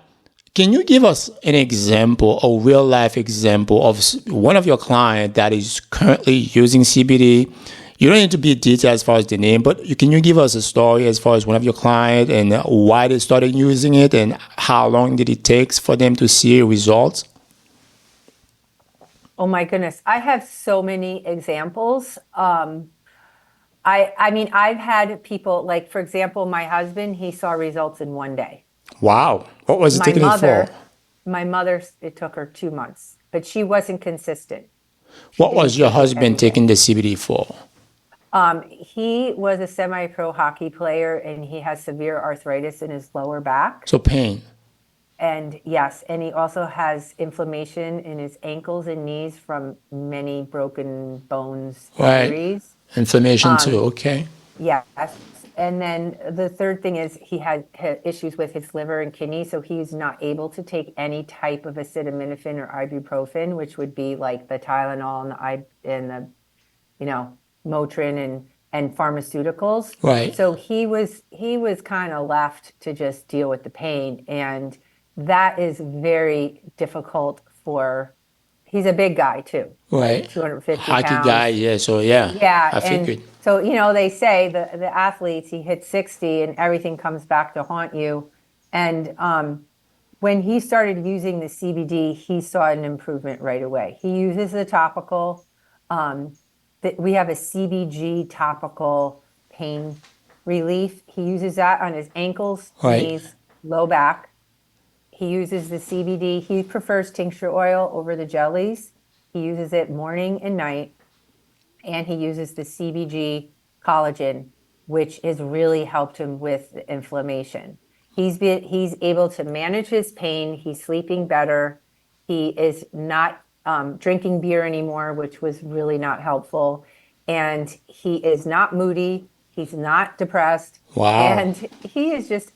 can you give us an example, a real life example of one of your clients that is currently using CBD? You don't need to be detailed as far as the name, but can you give us a story as far as one of your clients and why they started using it and how long did it take for them to see results? Oh my goodness. I have so many examples. I've had people, like, for example, my husband, he saw results in 1 day. Wow. What was it taking it for? My mother, it took her 2 months. but she wasn't consistent. What was your husband taking the CBD for? He was a semi-pro hockey player, and he has severe arthritis in his lower back. So pain. And yes, and he also has inflammation in his ankles and knees from many broken bones, Right. injuries. Inflammation too. Okay. Yes. And then the third thing is he had issues with his liver and kidney, so he's not able to take any type of acetaminophen or ibuprofen, which would be like the Tylenol and the Motrin and pharmaceuticals. Right. So he was kind of left to just deal with the pain, and that is very difficult for. He's a big guy too, Right. like 250 Hockey pounds. guy. Yeah. So yeah. Yeah, I and figured. so they say the athletes, he hits 60 and everything comes back to haunt you. And when he started using the CBD, he saw an improvement right away. He uses the topical. We have a CBG topical pain relief. He uses that on his ankles, Right. knees, low back. He uses the CBD. He prefers tincture oil over the jellies. He uses it morning and night. And he uses the CBG collagen, which has really helped him with the inflammation. He's able to manage his pain. He's sleeping better. He is not drinking beer anymore, which was really not helpful. And he is not moody. He's not depressed. Wow. And he's just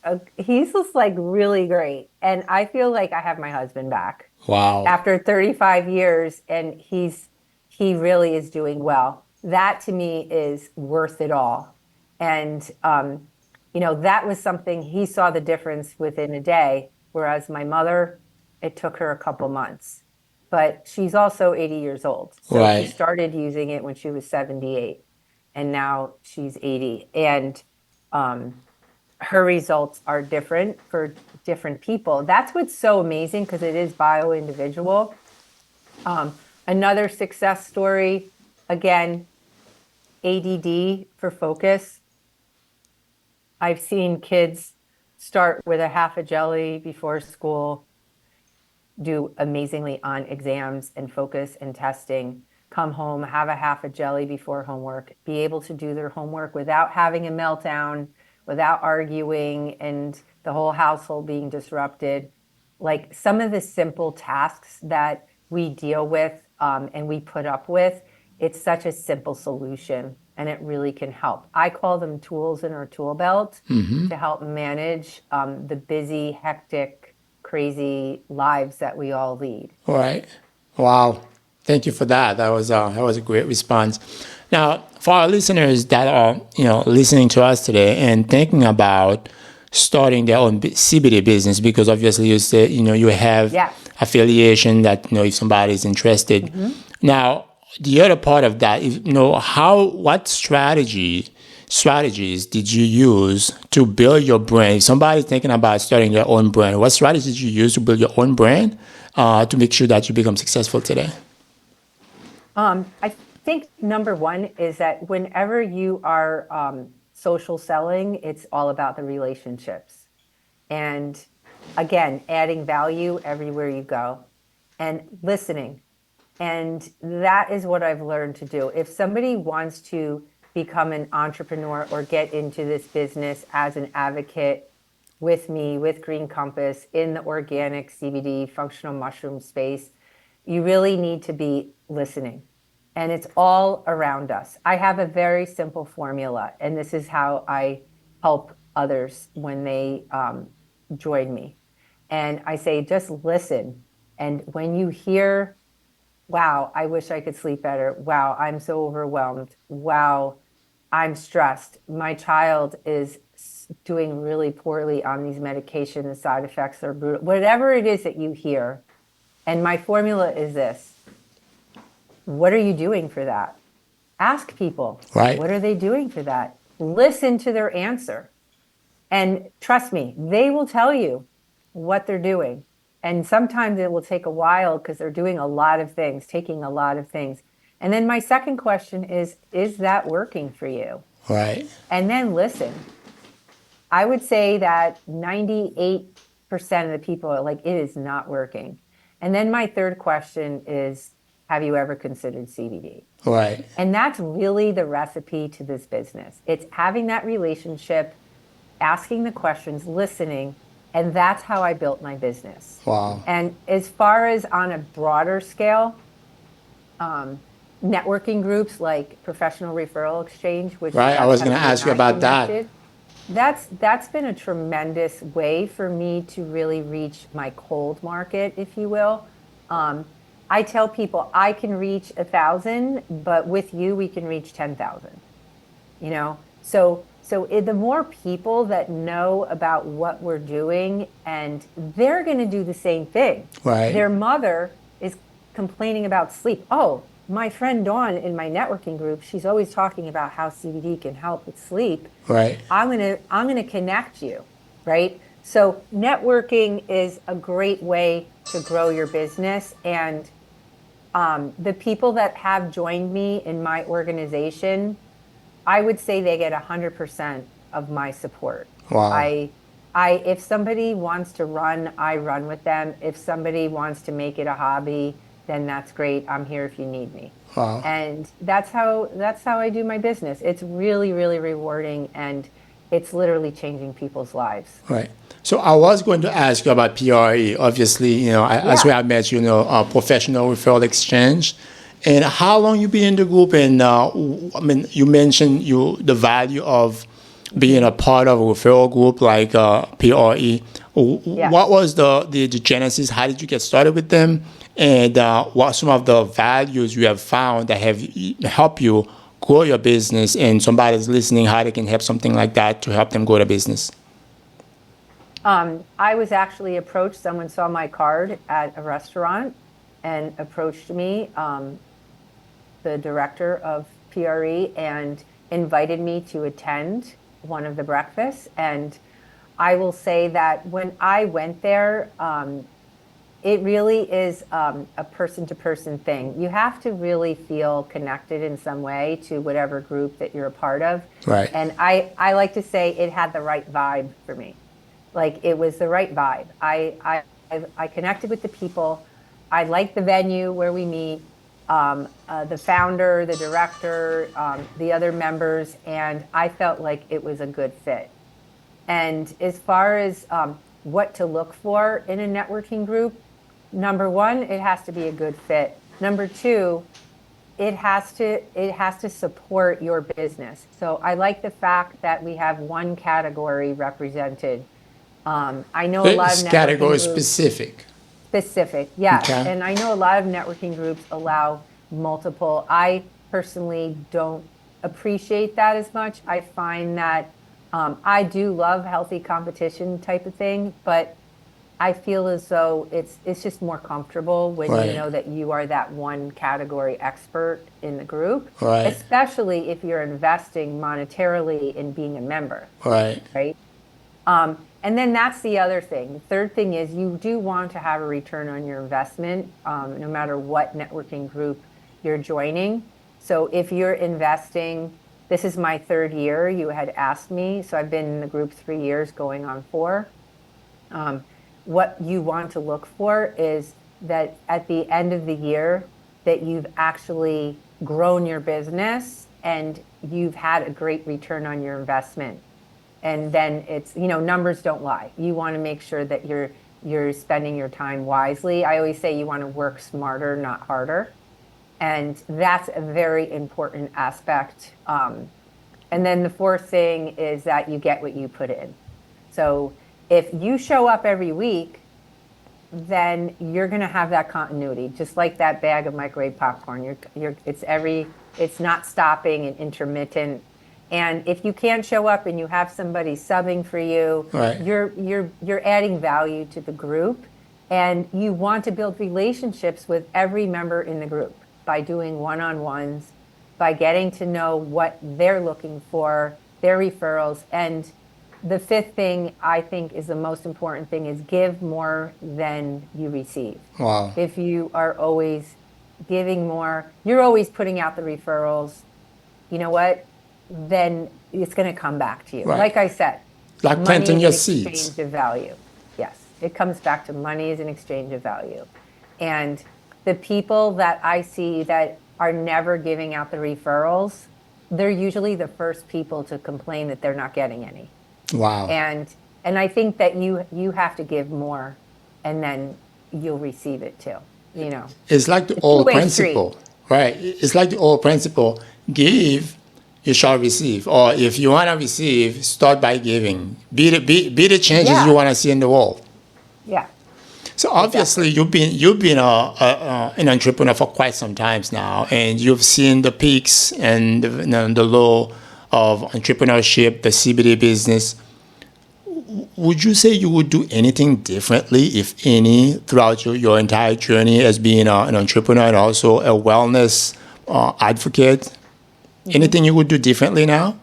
like really great. And I feel like I have my husband back. Wow. After 35 years, and he really is doing well. That to me is worth it all. And, that was something he saw the difference within a day, whereas my mother, it took her a couple months. But she's also 80 years old. So Right. she started using it when she was 78, and now she's 80. And her results are different for different people. That's what's so amazing, because it is bio-individual. Another success story, again, ADD for focus. I've seen kids start with a half a jelly before school, do amazingly on exams and focus and testing, come home, have a half a jelly before homework, be able to do their homework without having a meltdown, without arguing, and the whole household being disrupted. Like some of the simple tasks that we deal with and we put up with, it's such a simple solution, and it really can help. I call them tools in our tool belt to help manage the busy, hectic, crazy lives that we all lead. All right. Wow. Thank you for that. That was a great response. Now, for our listeners that are listening to us today and thinking about starting their own CBD business, because obviously you say you have affiliation that if somebody is interested. Now, the other part of that is what strategies did you use to build your brand? If somebody's thinking about starting their own brand, what strategies did you use to build your own brand to make sure that you become successful today? I think number one is that whenever you are social selling, it's all about the relationships. And again, adding value everywhere you go and listening. And that is what I've learned to do. If somebody wants to become an entrepreneur or get into this business as an advocate with me, with Green Compass, in the organic CBD functional mushroom space, you really need to be listening. And it's all around us. I have a very simple formula, and this is how I help others when they join me. And I say, just listen. And when you hear, wow, I wish I could sleep better. Wow, I'm so overwhelmed. Wow, I'm stressed. My child is doing really poorly on these medications. The side effects are brutal. Whatever it is that you hear. And my formula is this. What are you doing for that? Ask people. Right. What are they doing for that? Listen to their answer. And trust me, they will tell you what they're doing. And sometimes it will take a while because they're doing a lot of things, taking a lot of things. And then my second question is that working for you? Right. And then listen. I would say that 98% of the people are like, it is not working. And then my third question is, have you ever considered CBD? Right. And that's really the recipe to this business. It's having that relationship, asking the questions, listening, and that's how I built my business. Wow. And as far as on a broader scale, networking groups like Professional Referral Exchange, which Right. I was going to ask you about that. That's been a tremendous way for me to really reach my cold market, if you will. I tell people I can reach 1,000, but with you, we can reach 10,000. You know, so the more people that know about what we're doing, and they're going to do the same thing. Right. Their mother is complaining about sleep. Oh, my friend Dawn in my networking group, she's always talking about how CBD can help with sleep. Right. I'm gonna connect you, right? So networking is a great way to grow your business, and the people that have joined me in my organization, I would say they get 100% of my support. Wow. If somebody wants to run, I run with them. If somebody wants to make it a hobby, then that's great. I'm here if you need me. Wow. And that's how I do my business. It's really, really rewarding, and it's literally changing people's lives. Right. So I was going to ask you about PRE. Obviously, you know, as we have met, you know, Professional Referral Exchange. And how long you been in the group? And I mean, you mentioned the value of being a part of a referral group like PRE. Yes. What was the genesis? How did you get started with them? And what are some of the values you have found that have helped you grow your business? And somebody's listening, how they can help something like that to help them grow their business? I was actually approached. Someone saw my card at a restaurant and approached me, the director of PRE, and invited me to attend one of the breakfasts. And I will say that when I went there, it really is a person-to-person thing. You have to really feel connected in some way to whatever group that you're a part of. Right. And I like to say it had the right vibe for me. Like, it was the right vibe. I connected with the people. I liked the venue where we meet, the founder, the director, the other members, and I felt like it was a good fit. And as far as what to look for in a networking group, number one, it has to be a good fit. Number two, it has to support your business. So I like the fact that we have one category represented. I know a lot of networking category groups, specific. Specific, yes. Okay. And I know a lot of networking groups allow multiple. I personally don't appreciate that as much. I find that I do love healthy competition type of thing, but I feel as though it's just more comfortable when Right. you know that you are that one category expert in the group, Right. especially if you're investing monetarily in being a member. Right. Right? And then that's the other thing. The third thing is you do want to have a return on your investment, no matter what networking group you're joining. So if you're investing, this is my third year, you had asked me, so I've been in the group 3 years, going on 4. What you want to look for is that at the end of the year that you've actually grown your business and you've had a great return on your investment. And then it's, you know, numbers don't lie. You want to make sure that you're spending your time wisely. I always say you want to work smarter, not harder. And that's a very important aspect. And then the fourth thing is that you get what you put in. So if you show up every week, then you're going to have that continuity, just like that bag of microwave popcorn. It's not stopping and intermittent. And if you can't show up and you have somebody subbing for you, Right. you're adding value to the group, and you want to build relationships with every member in the group by doing one-on-ones, by getting to know what they're looking for, their referrals. And the fifth thing I think is the most important thing is give more than you receive. Wow. If you are always giving more, you're always putting out the referrals, you know what? Then it's going to come back to you. Right. Like I said, Like planting money your is an seeds. exchange of value. Yes, it comes back to money as an exchange of value. And the people that I see that are never giving out the referrals, they're usually the first people to complain that they're not getting any. Wow. And I think that you have to give more, and then you'll receive it too. It's like the It's a old two-way street. principle, right? It's like the old principle: give, you shall receive. Or if you want to receive, start by giving. Be the changes you Yeah. want to see in the world. Yeah. So obviously, you've been an entrepreneur for quite some times now, and you've seen the peaks and the low of entrepreneurship, the CBD business. Would you say you would do anything differently, if any, throughout your entire journey as being an entrepreneur and also a wellness advocate? Mm-hmm. Anything you would do differently now?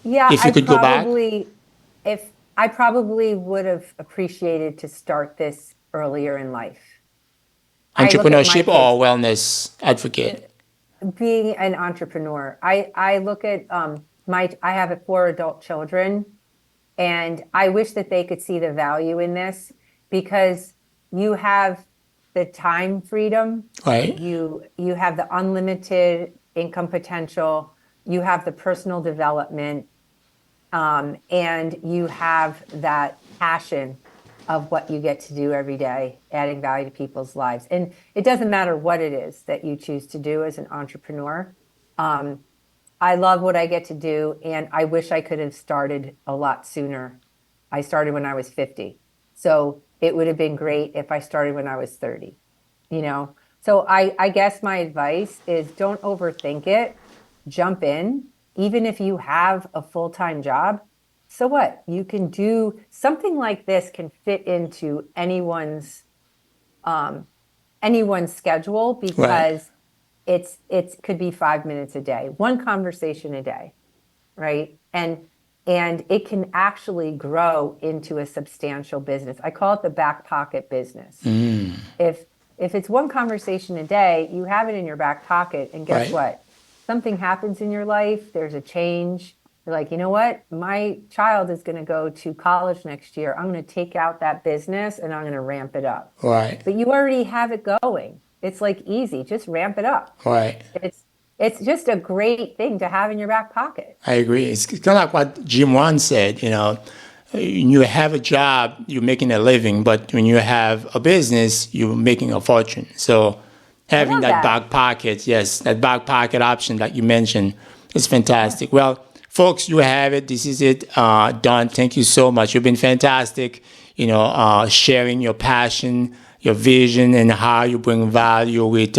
Yeah, if you could go back? If I probably would have appreciated to start this earlier in life. Entrepreneurship or wellness advocate? Being an entrepreneur. I look at I have 4 adult children, and I wish that they could see the value in this, because you have the time freedom, right? You have the unlimited income potential, you have the personal development, and you have that passion of what you get to do every day, adding value to people's lives. And it doesn't matter what it is that you choose to do as an entrepreneur. I love what I get to do, and I wish I could have started a lot sooner. I started when I was 50. So it would have been great if I started when I was 30, So I guess my advice is, don't overthink it. Jump in. Even if you have a full-time job, so what? You can do something like this, can fit into anyone's schedule, because it could be 5 minutes a day, one conversation a day, right? And it can actually grow into a substantial business. I call it the back pocket business. If it's one conversation a day, you have it in your back pocket, and guess what? Something happens in your life, there's a change. You're like, you know what? My child is going to go to college next year. I'm going to take out that business and I'm going to ramp it up. Right. But you already have it going. It's like easy. Just ramp it up. Right. It's just a great thing to have in your back pocket. I agree. It's kind of like what Jim Rohn said, when you have a job, you're making a living, but when you have a business, you're making a fortune. So having that back pocket, that back pocket option that you mentioned is fantastic. Well, folks, you have it. This is it. Dawn, thank you so much. You've been fantastic, sharing your passion, your vision, and how you bring value with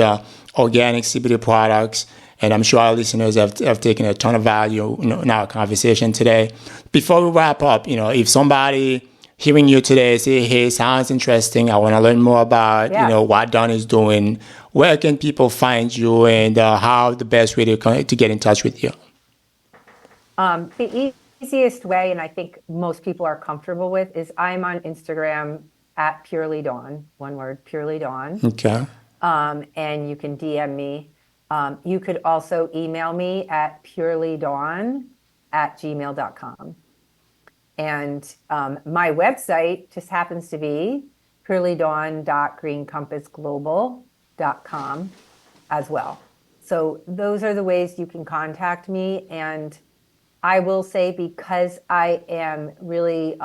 organic CBD products. And I'm sure our listeners have taken a ton of value in our conversation today. Before we wrap up, if somebody hearing you today say, hey, sounds interesting, I want to learn more about what Dawn is doing, where can people find you, and how the best way to get in touch with you? The easiest way, and I think most people are comfortable with, is I'm on Instagram at Purely Dawn, one word, Purely Dawn. Okay. And you can DM me. You could also email me at purelydawn@gmail.com. And my website just happens to be purelydawn.greencompassglobal.com as well. So those are the ways you can contact me. And I will say, because I am really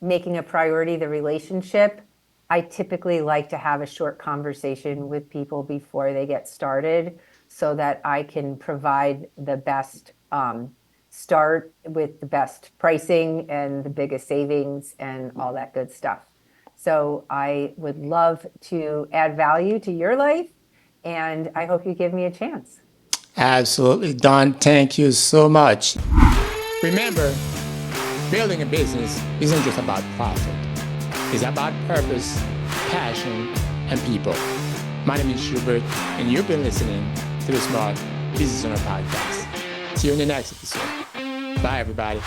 making a priority the relationship, I typically like to have a short conversation with people before they get started, so that I can provide the best start with the best pricing and the biggest savings and all that good stuff. So I would love to add value to your life, and I hope you give me a chance. Absolutely. Dawn, thank you so much. Remember, building a business isn't just about profit. It's about purpose, passion, and people. My name is Schubert, and you've been listening to the Smart Business Owner Podcast. See you in the next episode. Bye, everybody.